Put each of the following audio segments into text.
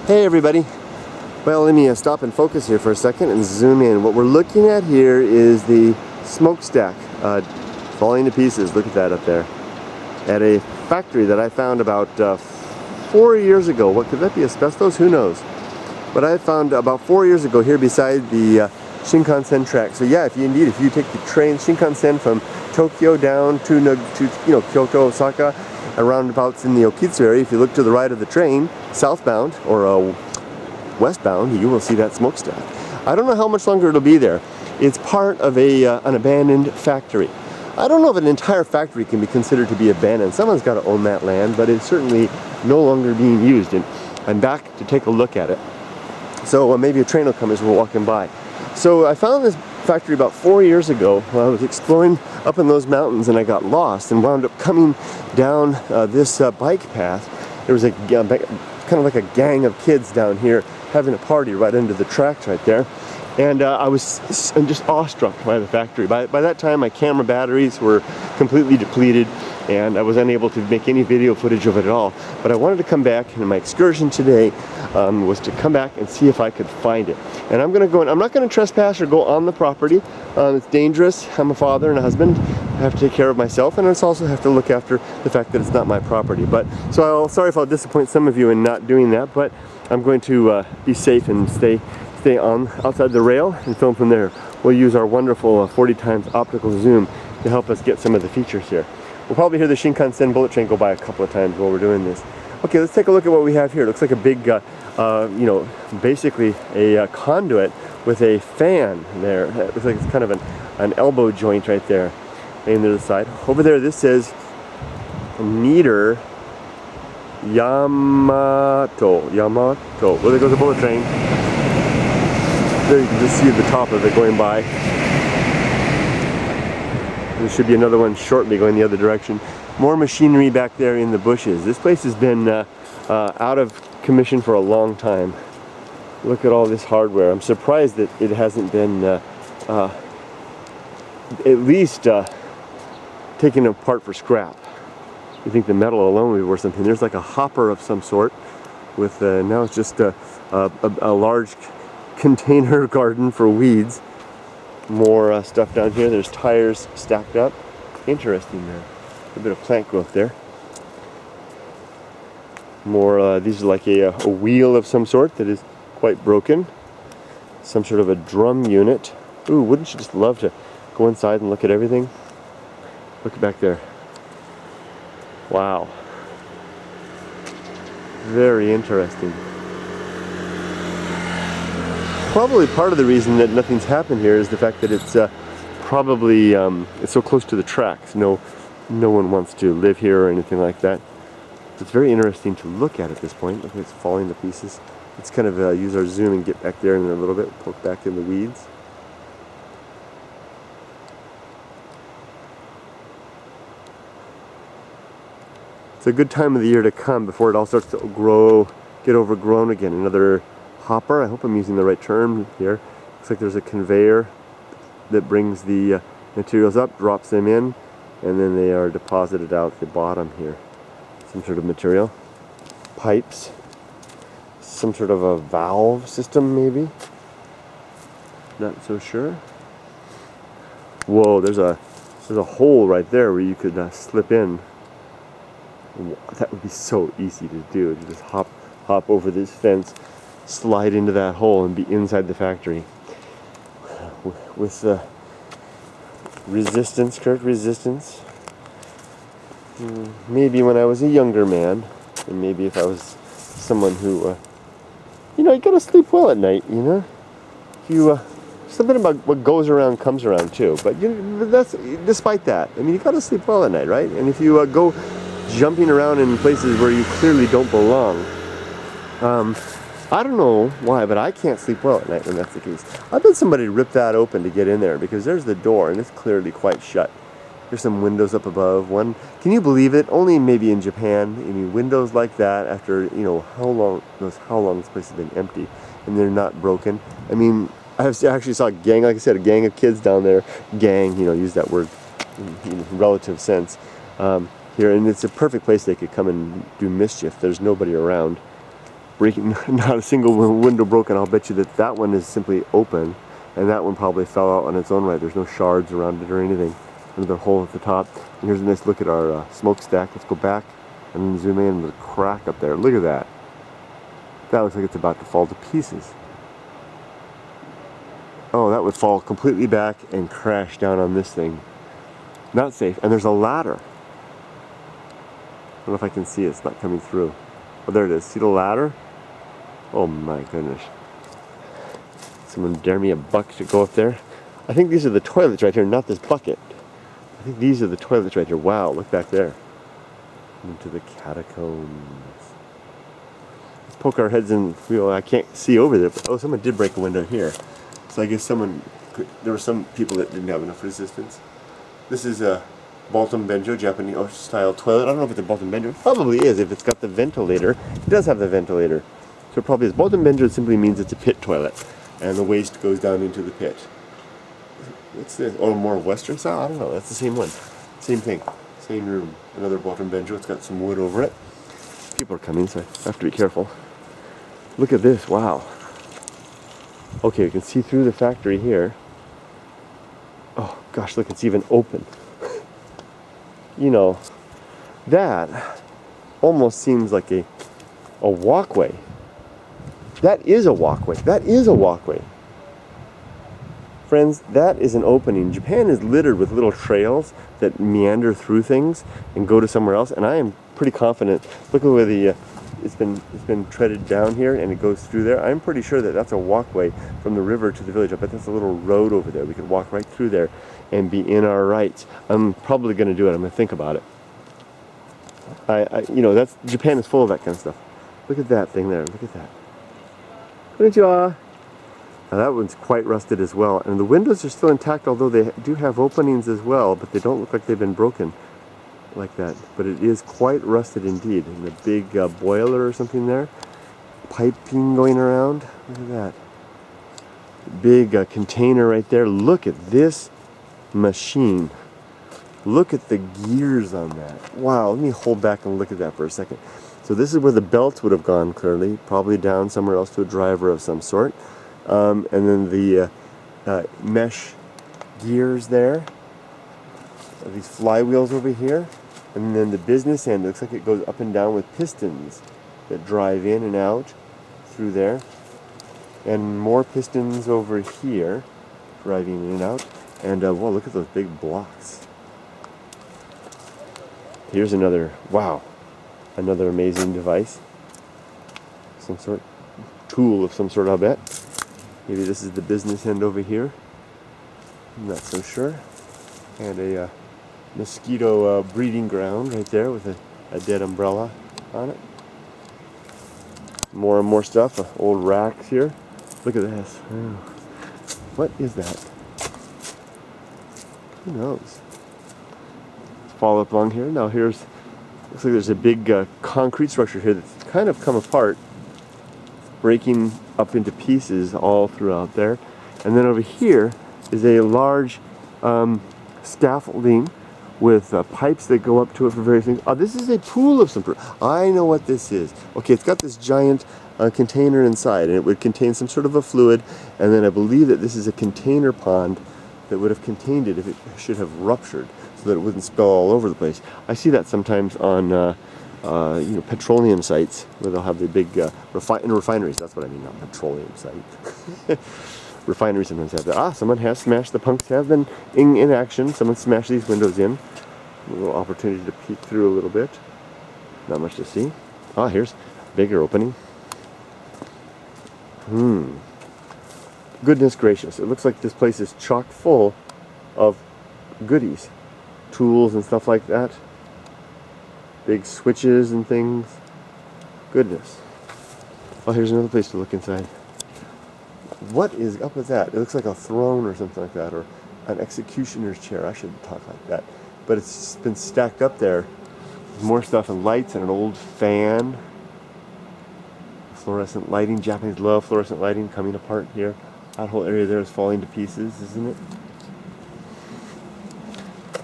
Hey everybody. Well, let me stop and focus here for a second and zoom in. What we're looking at here is the smokestack falling to pieces. Look at that up there. At a factory that I found about 4 years ago. What could that be? Asbestos? Who knows? But I found about 4 years ago here beside the Shinkansen track. So yeah, if you take the train Shinkansen from Tokyo down to Kyoto, Osaka, roundabouts in the Okitsu area, if you look to the right of the train, southbound or westbound, you will see that smokestack. I don't know how much longer it'll be there. It's part of an abandoned factory. I don't know if an entire factory can be considered to be abandoned. Someone's got to own that land, but it's certainly no longer being used. And I'm back to take a look at it. So maybe a train will come as we're walking by. So I found this factory about 4 years ago while I was exploring up in those mountains, and I got lost and wound up coming down this bike path. There was kind of like a gang of kids down here having a party right under the tracks right there. And I'm just awestruck by the factory. By that time, my camera batteries were completely depleted, and I was unable to make any video footage of it at all. But I wanted to come back, and my excursion today was to come back and see if I could find it. And I'm going to go in. I'm not going to trespass or go on the property. It's dangerous. I'm a father and a husband. I have to take care of myself, and I also have to look after the fact that it's not my property. Sorry if I'll disappoint some of you in not doing that, but I'm going to be safe and stay on outside the rail and film from there. We'll use our wonderful 40 times optical zoom to help us get some of the features here. We'll probably hear the Shinkansen bullet train go by a couple of times while we're doing this. Okay, let's take a look at what we have here. It looks like a big, basically a conduit with a fan there. It looks like it's kind of an elbow joint right there, laying to the side. Over there, this says meter Yamato. Well, there goes a bullet train. There you can just see the top of it going by. There should be another one shortly going the other direction. More machinery back there in the bushes. This place has been out of commission for a long time. Look at all this hardware. I'm surprised that it hasn't been at least taken apart for scrap. You think the metal alone would be worth something. There's like a hopper of some sort with now it's just a large container garden for weeds. More stuff down here. There's tires stacked up. Interesting there. A bit of plant growth there. More, these are like a wheel of some sort that is quite broken. Some sort of a drum unit. Ooh, wouldn't you just love to go inside and look at everything? Look back there. Wow. Very interesting. Probably part of the reason that nothing's happened here is the fact that it's probably it's so close to the tracks. No one wants to live here or anything like that. It's very interesting to look at this point. Look, it's falling to pieces. Let's kind of use our zoom and get back there in a little bit, poke back in the weeds. It's a good time of the year to come before it all starts to get overgrown again. Another hopper. I hope I'm using the right term here. Looks like there's a conveyor that brings the materials up, drops them in, and then they are deposited out at the bottom here. Some sort of material. Pipes. Some sort of a valve system maybe. Not so sure. Whoa, there's a hole right there where you could slip in. That would be so easy to do. To just hop over this fence, slide into that hole, and be inside the factory. With resistance, correct resistance. Maybe when I was a younger man, and maybe if I was someone who, you gotta sleep well at night, something about what goes around comes around too. But that's despite that. I mean, you gotta sleep well at night, right? And if you go jumping around in places where you clearly don't belong, I don't know why, but I can't sleep well at night when that's the case. I bet somebody ripped that open to get in there, because there's the door and it's clearly quite shut. There's some windows up above. One, can you believe it? Only maybe in Japan. I mean, windows like that after how long this place has been empty, and they're not broken. I mean, I actually saw a gang, like I said, a gang of kids down there. Gang, use that word in relative sense. Here, and it's a perfect place they could come and do mischief. There's nobody around. breaking, not a single window broken. I'll bet you that that one is simply open, and that one probably fell out on its own right. There's no shards around it or anything. Another hole at the top. And here's a nice look at our smokestack. Let's go back and then zoom in with a crack up there. Look at that. That looks like it's about to fall to pieces. Oh, that would fall completely back and crash down on this thing. Not safe. And there's a ladder. I don't know if I can see it. It's not coming through. Oh, there it is. See the ladder? Oh my goodness. Someone dare me a buck to go up there. I think these are the toilets right here, not this bucket. I think these are the toilets right here. Wow, look back there. Into the catacombs. Let's poke our heads in. I can't see over there. But, oh, someone did break a window here. So I guess there were some people that didn't have enough resistance. This is a Baltum Benjo Japanese style toilet. I don't know if it's a Baltum Benjo. It probably is if it's got the ventilator. It does have the ventilator. So it probably is. Baltum Benjo simply means it's a pit toilet. And the waste goes down into the pit. What's this? Oh, more Western style? I don't know. That's the same one. Same thing. Same room. Another Baltum Benjo. It's got some wood over it. People are coming, so I have to be careful. Look at this. Wow. Okay, you can see through the factory here. Oh, gosh, look, it's even open. You know, that almost seems like a walkway. That is a walkway. That is a walkway. Friends, that is an opening. Japan is littered with little trails that meander through things and go to somewhere else, and I am pretty confident. Look at where the it's been treaded down here and it goes through there. I'm pretty sure that that's a walkway from the river to the village. I bet that's a little road over there. We could walk right through there and be in our rights. I'm probably going to do it. I'm going to think about it. You know, Japan is full of that kind of stuff. Look at that thing there. Look at that. Konnichiwa. Now that one's quite rusted as well. And the windows are still intact, although they do have openings as well, but they don't look like they've been broken like that. But it is quite rusted indeed. And the big boiler or something there. Piping going around. Look at that. Big container right there. Look at this machine. Look at the gears on that. Wow, let me hold back and look at that for a second. So this is where the belts would have gone clearly, probably down somewhere else to a driver of some sort. And then the mesh gears there. These flywheels over here. And then the business end, looks like it goes up and down with pistons that drive in and out through there. And more pistons over here, driving in and out. And well, look at those big blocks. Here's another, wow, another amazing device. Some sort, tool of some sort, I'll bet. Maybe this is the business end over here. I'm not so sure. And a mosquito breeding ground right there with a dead umbrella on it. More and more stuff, old racks here. Look at this. Oh. What is that? Who knows? Follow up along here. Now looks like there's a big concrete structure here that's kind of come apart, breaking up into pieces all throughout there. And then over here is a large scaffolding with pipes that go up to it for various things. Oh, this is a pool of some sort. I know what this is. Okay, it's got this giant container inside, and it would contain some sort of a fluid, and then I believe that this is a container pond that would have contained it if it should have ruptured, so that it wouldn't spill all over the place. I see that sometimes on petroleum sites where they'll have the big refineries. That's what I mean, not petroleum site. Refineries sometimes have that. Someone has smashed. The punks have been in action. Someone smashed these windows in. A little opportunity to peek through a little bit. Not much to see. Here's a bigger opening. Goodness gracious. It looks like this place is chock full of goodies. Tools and stuff like that. Big switches and things. Goodness. Here's another place to look inside. What is up with that? It looks like a throne or something like that, or an executioner's chair. I shouldn't talk like that. But it's been stacked up there. More stuff and lights and an old fan. Fluorescent lighting. Japanese love fluorescent lighting coming apart here. That whole area there is falling to pieces, isn't it?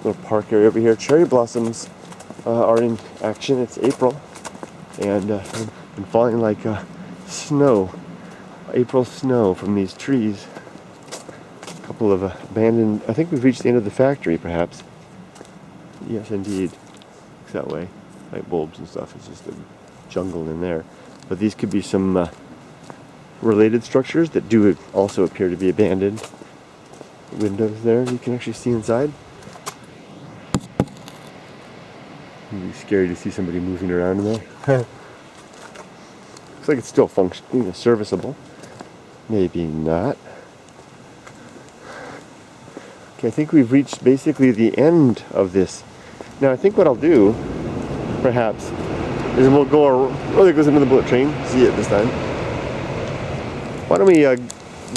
Little park area over here. Cherry blossoms are in action. It's April. And been falling like snow, April snow from these trees. A couple of abandoned, I think we've reached the end of the factory perhaps. Yes indeed, looks that way. Light bulbs and stuff, it's just a jungle in there. But these could be some related structures that do also appear to be abandoned. Windows there, you can actually see inside. It'd be scary to see somebody moving around in there. Looks like it's still functioning, serviceable. Maybe not. Okay, I think we've reached basically the end of this. Now I think what I'll do, perhaps, is we'll go, oh there goes another bullet train, see it this time. Why don't we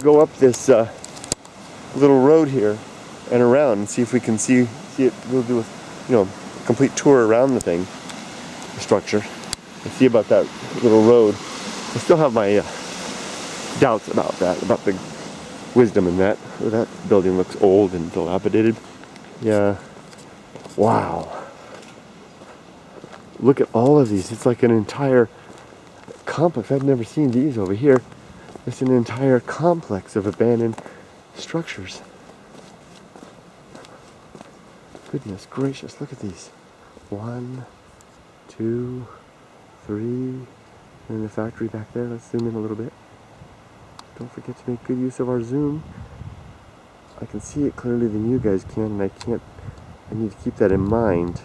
go up this little road here and around and see if we can see it. We'll do a complete tour around the thing, the structure, and see about that little road. I still have my doubts about that, about the wisdom in that. That building looks old and dilapidated. Yeah. Wow. Look at all of these. It's like an entire complex. I've never seen these over here. It's an entire complex of abandoned structures. Goodness gracious, look at these. 1, 2, 3, and then the factory back there. Let's zoom in a little bit. Don't forget to make good use of our zoom. I can see it clearly than you guys can, and I need to keep that in mind.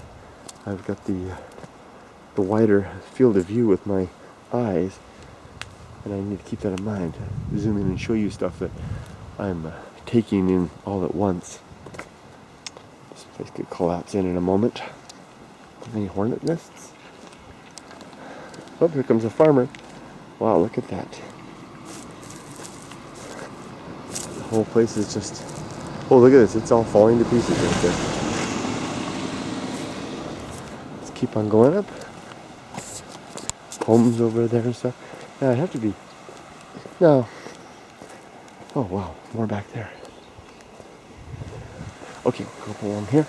I've got the wider field of view with my eyes, and I need to keep that in mind. Zoom in and show you stuff that I'm taking in all at once. This place could collapse in a moment. Any hornet nests? Oh, here comes a farmer. Wow, look at that. The whole place is just... Oh, look at this. It's all falling to pieces right there. Let's keep on going up. Homes over there and stuff. Now, I'd have to be... No. Oh, wow. More back there. Okay, go up along here.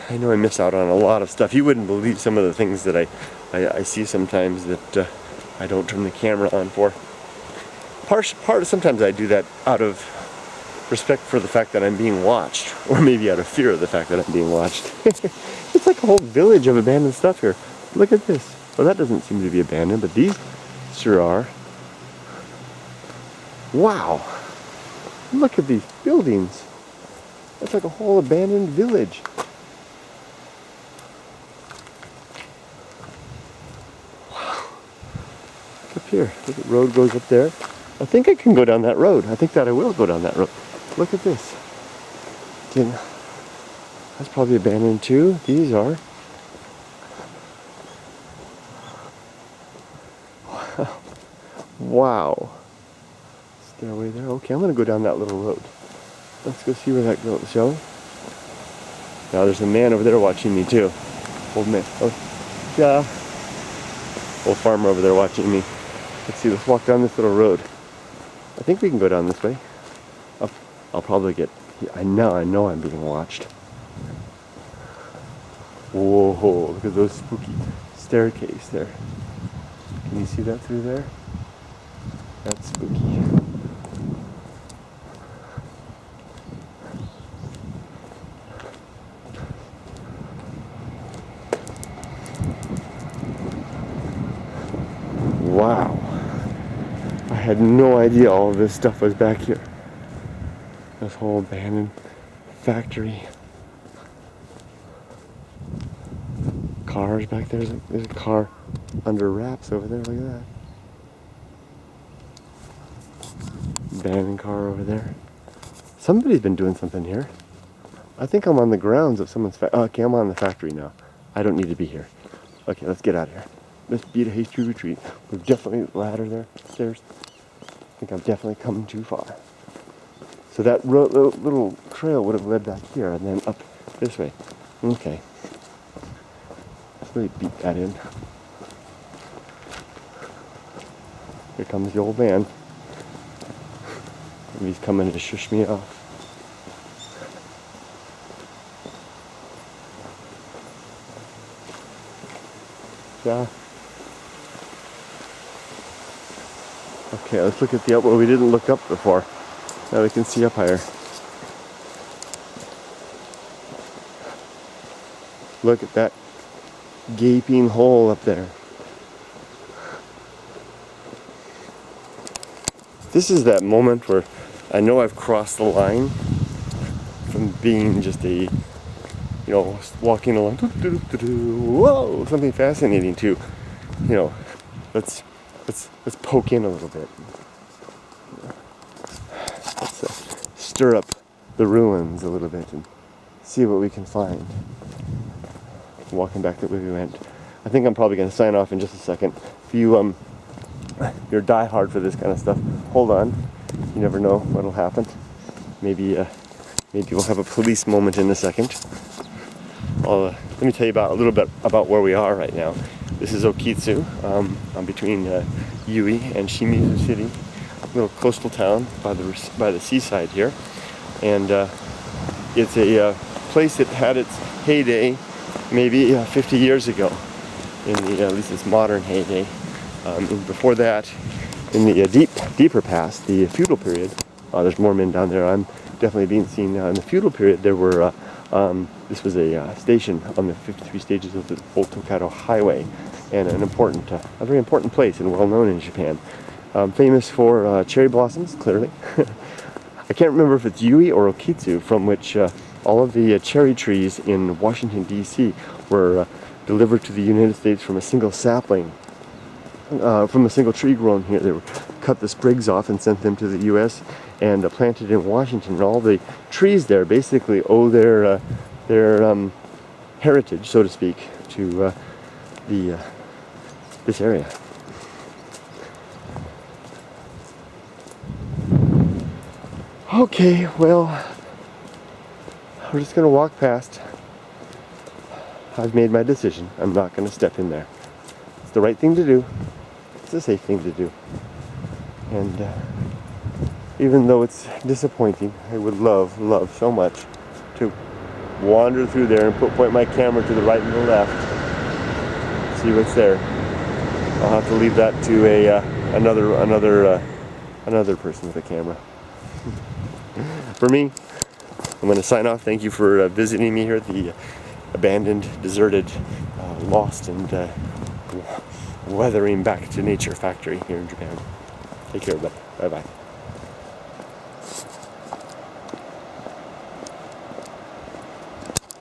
I know I miss out on a lot of stuff. You wouldn't believe some of the things that I see sometimes that I don't turn the camera on for. Sometimes I do that out of respect for the fact that I'm being watched, or maybe out of fear of the fact that I'm being watched. It's like a whole village of abandoned stuff here. Look at this. Well, that doesn't seem to be abandoned, but these sure are. Wow. Look at these buildings. That's like a whole abandoned village. Wow. Look up here. Look at the road goes up there. I think I can go down that road. I think that I will go down that road. Look at this. Again, that's probably abandoned too. These are. Wow. Stairway there. Okay, I'm going to go down that little road. Let's go see where that goes, shall we? Now there's a man over there watching me too. Old man. Oh, yeah. Old farmer over there watching me. Let's see, let's walk down this little road. I think we can go down this way. I'll probably get... I know I'm being watched. Whoa, look at those spooky staircase there. Can you see that through there? That's spooky. Wow. I had no idea all of this stuff was back here. This whole abandoned factory. Cars back there. There's a car under wraps over there. Look at that. Abandoned car over there. Somebody's been doing something here. I think I'm on the grounds of someone's okay, I'm on the factory now. I don't need to be here. Okay, let's get out of here. Let's beat a hasty retreat. We've definitely ladder there, stairs. I think I've definitely come too far. So that little trail would have led back here and then up this way. Okay. Let's really beat that in. Here comes the old man. He's coming to shush me off. Yeah. Okay, let's look at the up where we didn't look up before. Now we can see up higher. Look at that gaping hole up there. This is that moment where I know I've crossed the line from being just a, walking along, whoa, something fascinating to, let's poke in a little bit. Let's stir up the ruins a little bit and see what we can find. Walking back the way we went. I think I'm probably going to sign off in just a second. If you're diehard for this kind of stuff, hold on. You never know what'll happen. Maybe we'll have a police moment in a second. Let me tell you a little bit about where we are right now. This is Okitsu. I'm between Yui and Shimizu City, a little coastal town by the seaside here, and it's a place that had its heyday maybe 50 years ago, in at least its modern heyday. And before that, in the deeper past, the feudal period, there's more men down there. I'm definitely being seen now. In the feudal period, there were this was a station on the 53 stages of the Old Tokaido Highway, and a very important place and well known in Japan. Famous for cherry blossoms, clearly. I can't remember if it's Yui or Okitsu, from which all of the cherry trees in Washington, D.C. were delivered to the United States from a single sapling, from a single tree grown here. They were cut the sprigs off and sent them to the U.S. and planted in Washington. And all the trees there basically owe their heritage, so to speak, to this area. Okay, well, we're just going to walk past. I've made my decision. I'm not going to step in there. It's the right thing to do. It's the safe thing to do. And even though it's disappointing, I would love so much to wander through there and point my camera to the right and the left. See what's there. I'll have to leave that to another person with a camera. For me, I'm going to sign off. Thank you for visiting me here at the abandoned, deserted, lost, and weathering back to nature factory here in Japan. Take care, everybody. Bye-bye.